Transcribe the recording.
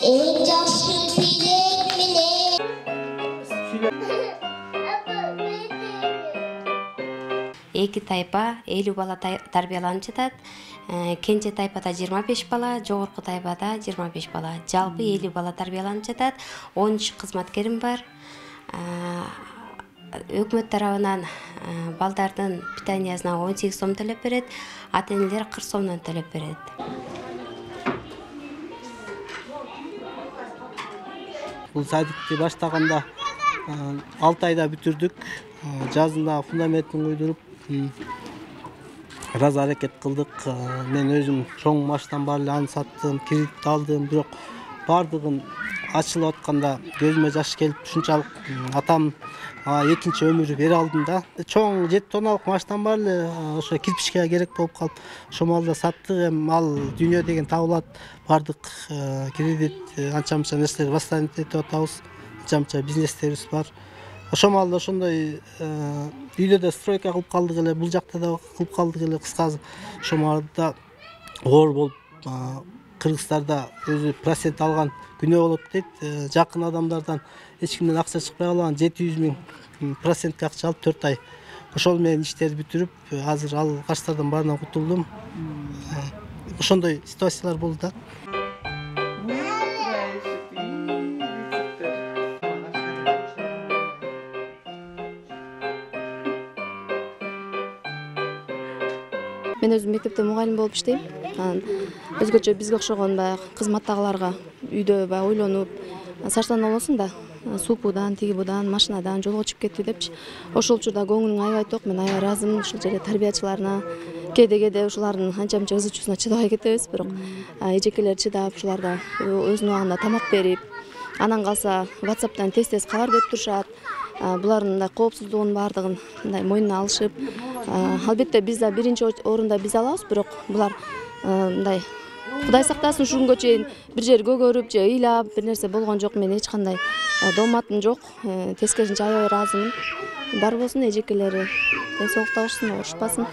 En жакшы тилек менен. Эки тайпа 50 бала тарбияланып жатат. Кенже тайпада 25 бала, жогорку тайпада 25 бала. Жалпы 50 бала тарбияланып жатат. 13 кызматкерим бар. Өкмөт тарабынан балдардын питаниясына 18 сом төлөп берет, ата-энелер 40 сомдон төлөп берет. Бул садикти баштаганда 6 айда бүтүрдүк. Жазында фундаментин куйдуруп, раз аракет кылдык. Мен өзүм чоң маштан баары эле аны саттым, кредит алдым, бирок бардыгын ачылып атканда көзүмө жаш келип, ушунчалык атам экинчи өмүрү бере алдым да. Чоң 7 тонналык маштан баары эле ошо кирпичке керек болуп калып, ошол маалда саттык. Эми ал дүйнө деген табылат. Бардык кредит, анча-мынча нерселер восстановить этип атабыз. Анча-мынча бизнестерибиз бар. Ошол маалда ошондой үйдө да стройка кылып калдык эле, бул жакта да кылып калдык эле. Кыскасы ошол маалда оор болуп, кыргыздарда өзү процент алган күнөө болот дейт. Жакын адамдардан эч кимден акча чыкпай калган 700 000 процентке акча алып 4 ай. Ошол менен иштерди бүтүрүп, азыр ал карчтардан баарынан кутулдум. Ошондой ситуациялар болду да. Мен өзүм мектепте мугалим болуп иштейм. Өзгөчө бизге окшогон баягы кызматтагыларга үйдө баягы ойлонуп, саштан болосуң да, супудан, тиги будан, машинадан жолго чыгып кетти депчи. Ошол учурда көңүлүң аябай ток, мен аябай ыраазымын ушул жерде тарбиячыларына. Кээде ушулардын анча-мынча ызы чуусуна чыдабай кетебиз, бирок эжекелер чыдап, ушуларга өзүнүн убагында тамак берип, анан калса WhatsApp'тан тез-тез кабар берип турушат. Булардын мындай коопсуздугунун баардыгын мындай мойнуна алышып, албетте биз да биринчи орунда биз алабыз, бирок булар мындай Кудай сактасын ушул күнгө чейин бир жер көгөрүп же ыйлап бир нерсе болгон жок. Мен эч кандай дооматым жок. Тескерисинче аябай ыраазымын. Бар болсун эжекелери, ден соолукта болушун, оорушпасын.